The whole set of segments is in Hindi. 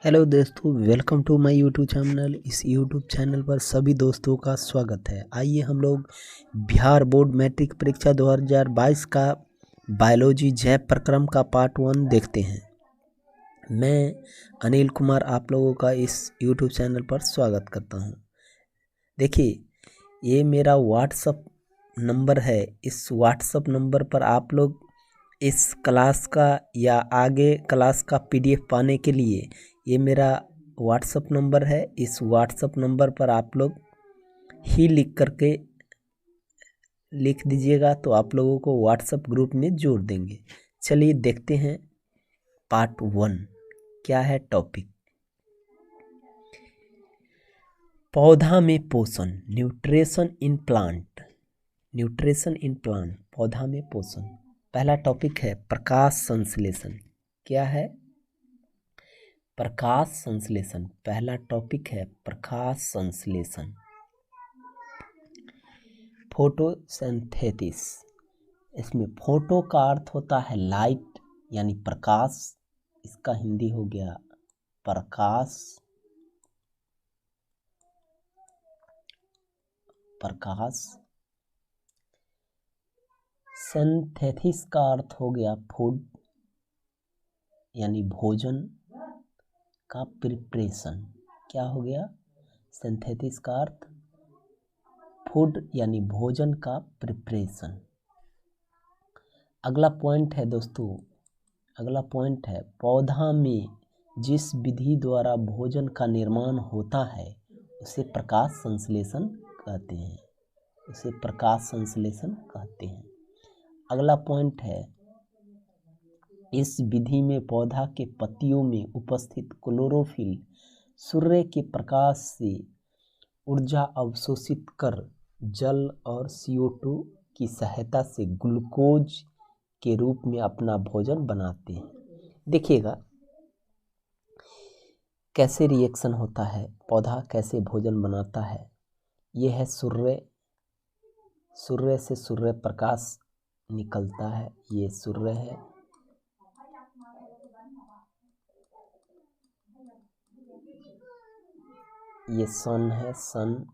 हेलो दोस्तों, welcome to my YouTube channel. इस यूट्यूब चैनल पर सभी दोस्तों का स्वागत है। आइए हम लोग बिहार बोर्ड मैट्रिक परीक्षा 2022 का बायोलॉजी जैव प्रक्रम का पार्ट 1 देखते हैं। मैं अनिल कुमार आप लोगों का इस यूट्यूब चैनल पर स्वागत करता हूं। देखिए, ये मेरा व्हाट्सअप नंबर है। इस व्हाट्सअप नंबर पर आप लोग इस क्लास का या आगे क्लास का पीडीएफ पाने के लिए ये मेरा व्हाट्सअप नंबर है। इस व्हाट्सअप नंबर पर आप लोग ही लिख दीजिएगा तो आप लोगों को व्हाट्सअप ग्रुप में जोड़ देंगे। चलिए देखते हैं पार्ट 1 क्या है टॉपिक। पौधा में पोषण, nutrition in plant. Nutrition in plant, पौधा में पोषण। पहला टॉपिक है प्रकाश संश्लेषण। क्या है? प्रकाश संश्लेषण। पहला टॉपिक है प्रकाश संश्लेषण। फोटोसिंथेसिस। इसमें फोटो का अर्थ होता है लाइट यानी प्रकाश, इसका हिंदी हो गया प्रकाश। प्रकाश। सिंथेसिस का अर्थ हो गया फूड यानी भोजन का प्रिपरेशन। क्या हो गया? सिंथेसिस का अर्थ फूड यानी भोजन का प्रिपरेशन। अगला पॉइंट है दोस्तों, अगला पॉइंट है पौधा में जिस विधि द्वारा भोजन का निर्माण होता है उसे प्रकाश संश्लेषण कहते हैं। उसे प्रकाश संश्लेषण कहते हैं। अगला पॉइंट है इस विधि में पौधा के पत्तियों में उपस्थित क्लोरोफिल सूर्य के प्रकाश से ऊर्जा अवशोषित कर जल और CO2 की सहायता से ग्लूकोज के रूप में अपना भोजन बनाते हैं। देखिएगा कैसे रिएक्शन होता है, पौधा कैसे भोजन बनाता है। यह है सूर्य, सूर्य से सूर्य प्रकाश निकलता है। ये सूर्य है, ये सन है, सन।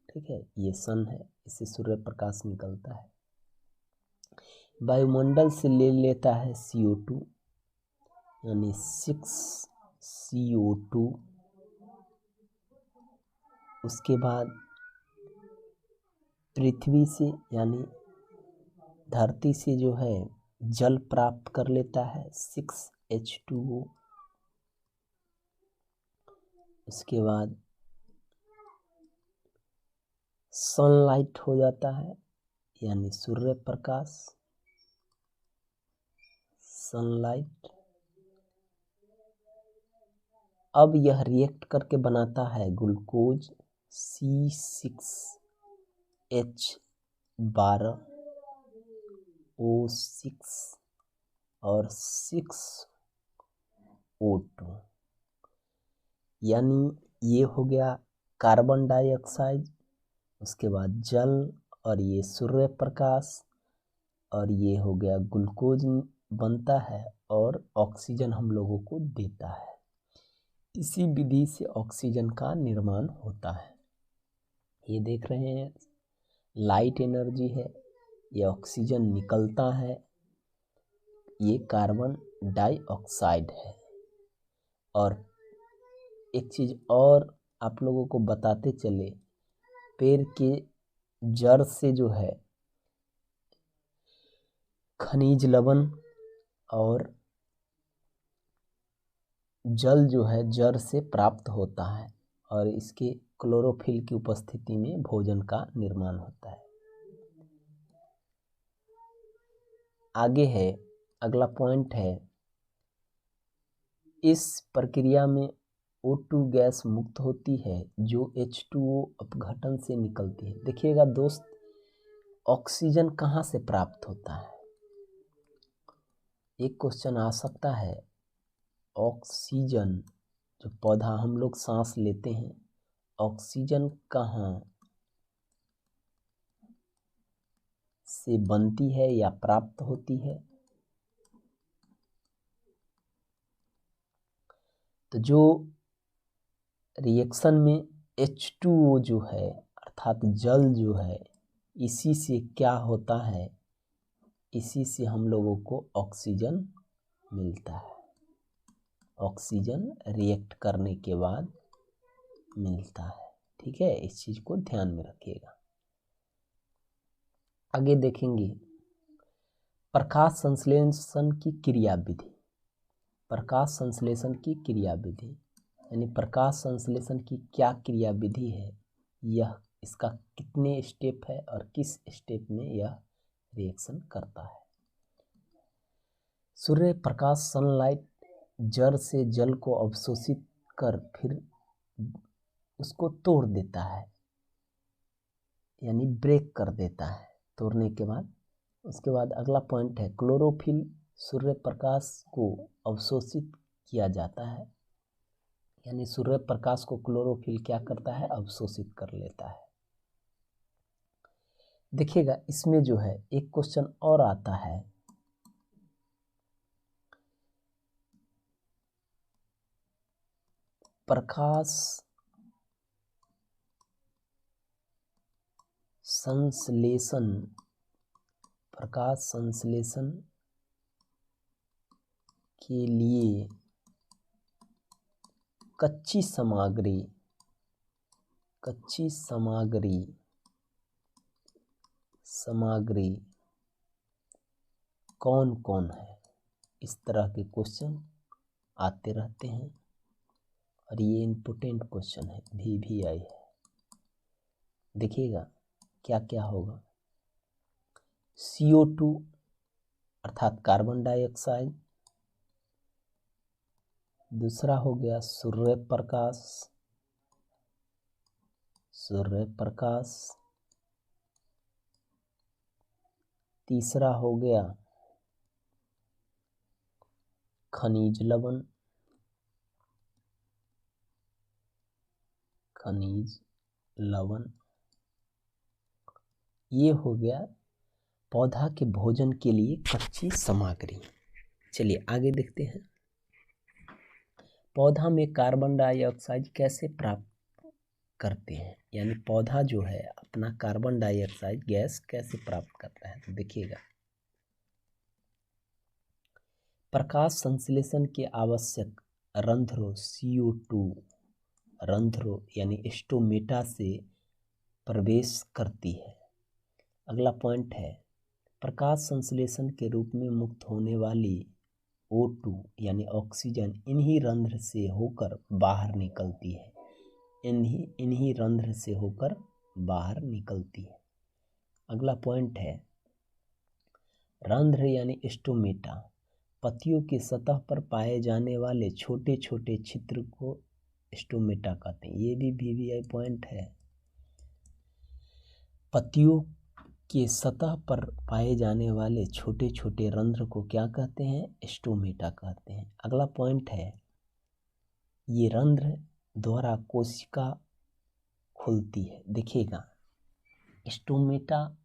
ठीक है, ये सन है, इससे सूर्य प्रकाश निकलता है। वायुमंडल से ले लेता है CO2 यानी 6CO2। उसके बाद पृथ्वी से यानी धरती से जो है जल प्राप्त कर लेता है 6H2O। उसके बाद सनलाइट हो जाता है यानी सूर्य प्रकाश, सनलाइट। अब यह रिएक्ट करके बनाता है ग्लूकोज C6H12O6 और 6O2 यानी ये हो गया कार्बन डाइऑक्साइड। उसके बाद जल और ये सूर्य प्रकाश और ये हो गया ग्लूकोज बनता है और ऑक्सीजन हम लोगों को देता है। इसी विधि से ऑक्सीजन का निर्माण होता है। ये देख रहे हैं लाइट एनर्जी है, ये ऑक्सीजन निकलता है, ये कार्बन डाइऑक्साइड है। और एक चीज़ और आप लोगों को बताते चले, पेड़ के जड़ से जो है खनिज लवण और जल जो है जड़ से प्राप्त होता है और इसके क्लोरोफिल की उपस्थिति में भोजन का निर्माण होता है। आगे है, अगला पॉइंट है इस प्रक्रिया में O2 गैस मुक्त होती है जो H2O अपघटन से निकलती है। देखिएगा दोस्त, ऑक्सीजन कहाँ से प्राप्त होता है? एक क्वेश्चन आ सकता है, ऑक्सीजन जो पौधा हम लोग सांस लेते हैं, ऑक्सीजन कहाँ से बनती है या प्राप्त होती है? तो जो रिएक्शन में H2O जो है अर्थात जल जो है, इसी से क्या होता है, इसी से हम लोगों को ऑक्सीजन मिलता है। ऑक्सीजन रिएक्ट करने के बाद मिलता है। ठीक है, इस चीज को ध्यान में रखिएगा। आगे देखेंगे प्रकाश संश्लेषण की क्रिया विधि। प्रकाश संश्लेषण की क्रिया विधि यानी प्रकाश संश्लेषण की क्या क्रिया विधि है, यह इसका कितने स्टेप है और किस स्टेप में यह रिएक्शन करता है। सूर्य प्रकाश सनलाइट जड़ से जल को अवशोषित कर फिर उसको तोड़ देता है, यानी ब्रेक कर देता है। तोड़ने के बाद उसके बाद अगला पॉइंट है क्लोरोफिल सूर्य प्रकाश को अवशोषित किया जाता है, यानी सूर्य प्रकाश को क्लोरोफिल क्या करता है, अवशोषित कर लेता है। देखिएगा इसमें जो है एक क्वेश्चन और आता है, प्रकाश संश्लेषण, प्रकाश संश्लेषण के लिए कच्ची सामग्री कौन कौन है। इस तरह के क्वेश्चन आते रहते हैं और ये इम्पोर्टेंट क्वेश्चन है, भी आई है। देखिएगा क्या क्या होगा। CO2 अर्थात कार्बन डाइऑक्साइड, दूसरा हो गया सूर्य प्रकाश, तीसरा हो गया खनिज लवण, ये हो गया पौधा के भोजन के लिए कच्ची सामग्री। चलिए आगे देखते हैं, पौधा में कार्बन डाइऑक्साइड कैसे प्राप्त करते हैं, यानी पौधा जो है अपना कार्बन डाइऑक्साइड गैस कैसे प्राप्त करता है। तो देखिएगा प्रकाश संश्लेषण के आवश्यक रंध्रों CO2 रंध्रों यानी स्टोमेटा से प्रवेश करती है। अगला पॉइंट है प्रकाश संश्लेषण के रूप में मुक्त होने वाली O2 यानी ऑक्सीजन इन्हीं रंध्र से होकर बाहर निकलती है, इन्हीं रंध्र से होकर बाहर निकलती है। अगला पॉइंट है रंध्र यानी स्टोमेटा, पत्तियों की सतह पर पाए जाने वाले छोटे छोटे छिद्र को स्टोमेटा कहते हैं। ये भी VVI पॉइंट है। पत्तियों के सतह पर पाए जाने वाले छोटे छोटे रंध्र को क्या कहते हैं, स्टोमेटा कहते हैं। अगला पॉइंट है ये रंध्र द्वारा कोशिका खुलती है। देखिएगा स्टोमेटा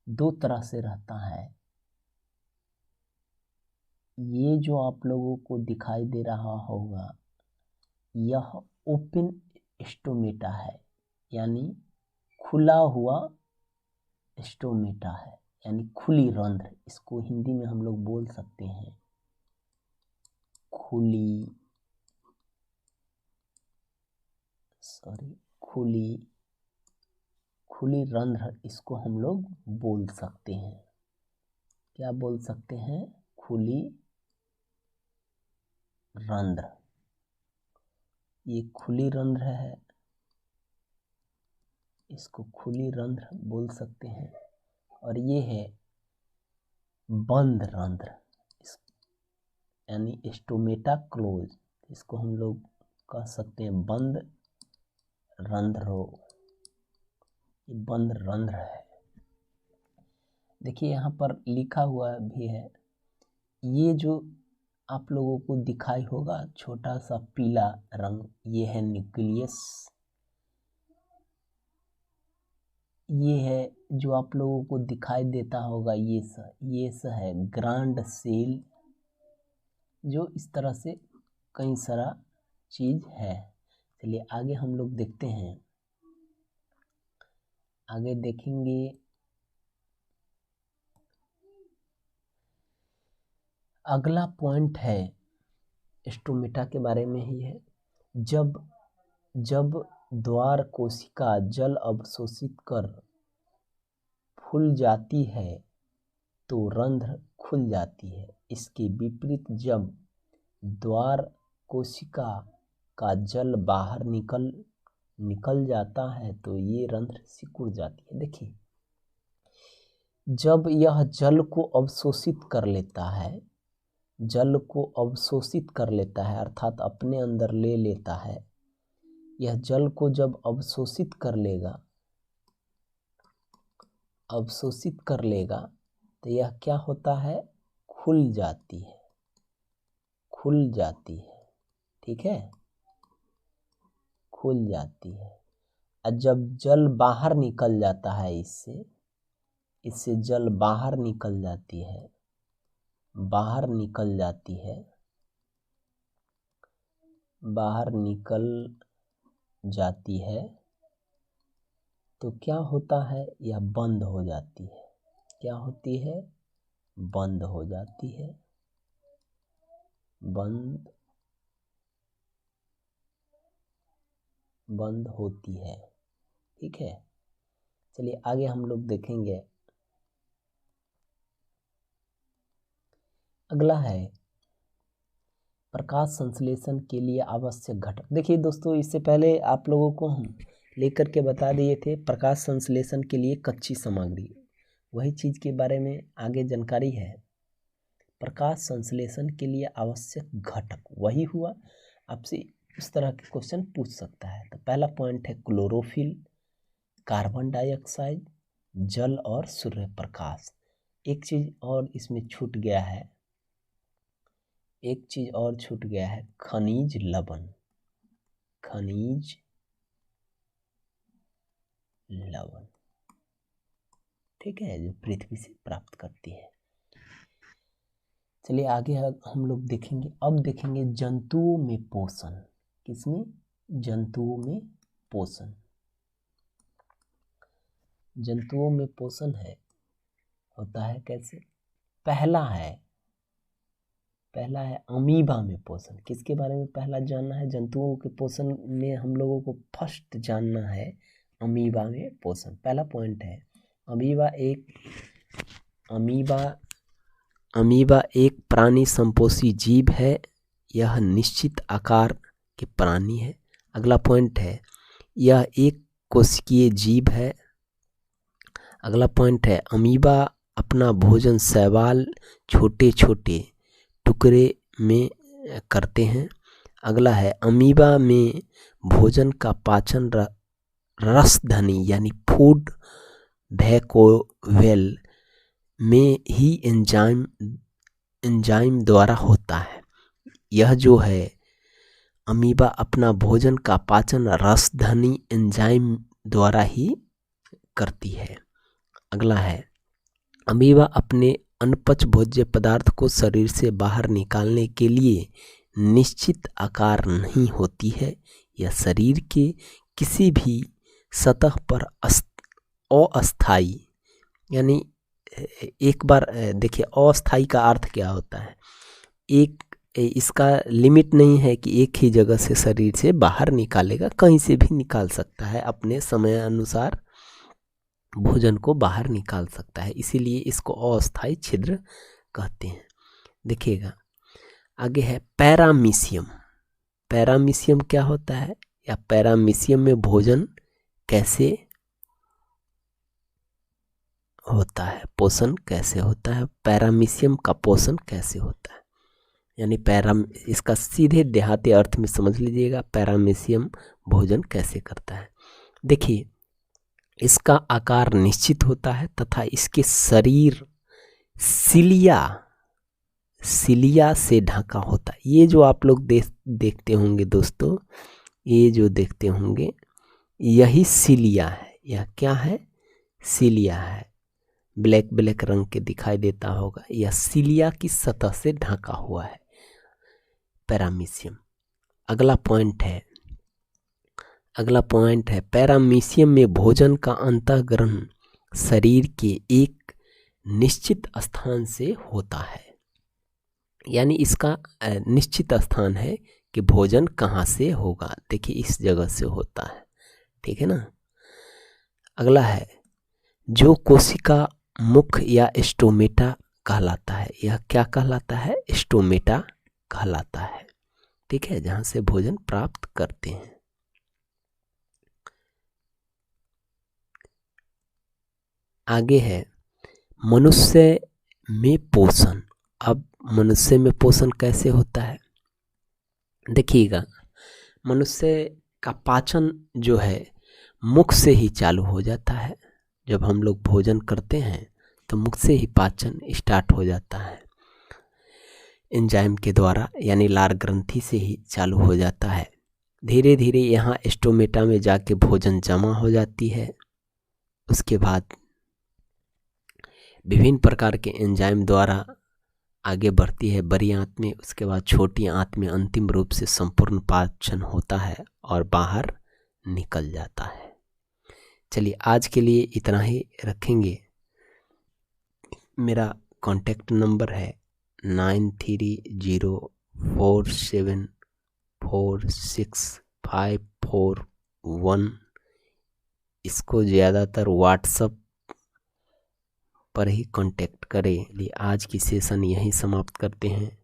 दो तरह से रहता है, ये जो आप लोगों को दिखाई दे रहा होगा यह ओपन स्टोमेटा है, यानी खुला हुआ स्टोमेटा है, यानी खुली रंध्र। इसको हिंदी में हम लोग बोल सकते हैं खुली रंध्र, इसको हम लोग बोल सकते हैं। क्या बोल सकते हैं, खुली रंध्र। ये खुली रंध्र है, इसको खुली रंध्र बोल सकते हैं। और ये है बंद रंध्र, यानी स्टोमेटा क्लोज, इसको हम लोग कह सकते हैं बंद रंध्र। ये बंद रंध्र है। देखिए यहाँ पर लिखा हुआ भी है, ये जो आप लोगों को दिखाई होगा छोटा सा पीला रंग, ये है न्यूक्लियस। ये है जो आप लोगों को दिखाई देता होगा ये है ग्रांड सेल, जो इस तरह से कई सारा चीज है। चलिए आगे हम लोग देखते हैं, आगे देखेंगे। अगला पॉइंट है स्टोमेटा के बारे में ही है। जब जब द्वार कोशिका जल अवशोषित कर फूल जाती है तो रंध्र खुल जाती है। इसके विपरीत जब द्वार कोशिका का जल बाहर निकल जाता है तो ये रंध्र सिकुड़ जाती है। देखिए, जब यह जल को अवशोषित कर लेता है, जल को अवशोषित कर लेता है अर्थात अपने अंदर ले लेता है, यह जल को जब अवशोषित कर लेगा तो यह क्या होता है, खुल जाती है, ठीक है, खुल जाती है। और जब जल बाहर निकल जाता है, इससे जल बाहर निकल जाती है, तो क्या होता है, यह बंद हो जाती है। क्या होती है, बंद हो जाती है, बंद होती है, ठीक है। चलिए आगे हम लोग देखेंगे। अगला है प्रकाश संश्लेषण के लिए आवश्यक घटक। देखिए दोस्तों, इससे पहले आप लोगों को हम लेकर के बता दिए थे प्रकाश संश्लेषण के लिए कच्ची सामग्री, वही चीज़ के बारे में आगे जानकारी है। प्रकाश संश्लेषण के लिए आवश्यक घटक वही हुआ, आपसे इस तरह के क्वेश्चन पूछ सकता है। तो पहला पॉइंट है क्लोरोफिल, कार्बन डाइऑक्साइड, जल और सूर्य प्रकाश। एक चीज़ और इसमें छूट गया है, खनिज लवण, ठीक है, जो पृथ्वी से प्राप्त करती है। चलिए आगे हम लोग देखेंगे। अब देखेंगे जंतुओं में पोषण। किसमें, जंतुओं में पोषण। जंतुओं में पोषण होता है कैसे। पहला है अमीबा में पोषण। किसके बारे में पहला जानना है, जंतुओं के पोषण में हम लोगों को फर्स्ट जानना है अमीबा में पोषण। पहला पॉइंट है अमीबा एक प्राणी संपोषी जीव है, यह निश्चित आकार के प्राणी है। अगला पॉइंट है यह एक कोशिकीय जीव है। अगला पॉइंट है अमीबा अपना भोजन शैवाल छोटे छोटे टुकड़े में करते हैं। अगला है अमीबा में भोजन का पाचन रसधनी यानी फूड वैक्यूल में ही एंजाइम द्वारा होता है। यह जो है अमीबा अपना भोजन का पाचन रसधनी एंजाइम द्वारा ही करती है। अगला है अमीबा अपने अनपच भोज्य पदार्थ को शरीर से बाहर निकालने के लिए निश्चित आकार नहीं होती है। यह शरीर के किसी भी सतह पर अस्थायी, यानी एक बार देखिए अस्थायी का अर्थ क्या होता है, इसका लिमिट नहीं है कि एक ही जगह से शरीर से बाहर निकालेगा, कहीं से भी निकाल सकता है, अपने समय अनुसार भोजन को बाहर निकाल सकता है, इसीलिए इसको अस्थायी छिद्र कहते हैं। देखिएगा आगे है पैरामीशियम। पैरामीशियम क्या होता है, या पैरामीशियम में भोजन कैसे होता है, पोषण कैसे होता है, पैरामीशियम का पोषण कैसे होता है, यानी इसका सीधे देहाती अर्थ में समझ लीजिएगा, पैरामीशियम भोजन कैसे करता है। देखिए इसका आकार निश्चित होता है तथा इसके शरीर सिलिया से ढका होता है। ये जो आप लोग देखते होंगे दोस्तों, ये जो देखते होंगे यही सिलिया है। यह क्या है, सिलिया है, ब्लैक रंग के दिखाई देता होगा, यह सिलिया की सतह से ढका हुआ है पैरामीशियम। अगला पॉइंट है पैरामीशियम में भोजन का अंतःग्रहण शरीर के एक निश्चित स्थान से होता है। यानी इसका निश्चित स्थान है कि भोजन कहाँ से होगा। देखिए इस जगह से होता है, ठीक है ना। अगला है जो कोशिका मुख या स्टोमेटा कहलाता है। यह क्या कहलाता है? स्टोमेटा कहलाता है, ठीक है, जहाँ से भोजन प्राप्त करते हैं। आगे है मनुष्य में पोषण। अब मनुष्य में पोषण कैसे होता है? देखिएगा, मनुष्य का पाचन जो है मुख से ही चालू हो जाता है। जब हम लोग भोजन करते हैं तो मुख से ही पाचन स्टार्ट हो जाता है, एंजाइम के द्वारा, यानी लार ग्रंथि से ही चालू हो जाता है। धीरे धीरे यहाँ स्टोमेटा में जाके भोजन जमा हो जाती है। उसके बाद विभिन्न प्रकार के एंजाइम द्वारा आगे बढ़ती है बड़ी आंत में। उसके बाद छोटी आंत में अंतिम रूप से संपूर्ण पाचन होता है और बाहर निकल जाता है। चलिए आज के लिए इतना ही रखेंगे। मेरा कॉन्टैक्ट नंबर है 9304646541। इसको ज़्यादातर व्हाट्सएप पर ही कांटेक्ट करें। आज की सेशन यहीं समाप्त करते हैं।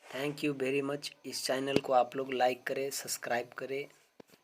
Thank you very much. इस चैनल को आप लोग लाइक करें, सब्सक्राइब करें।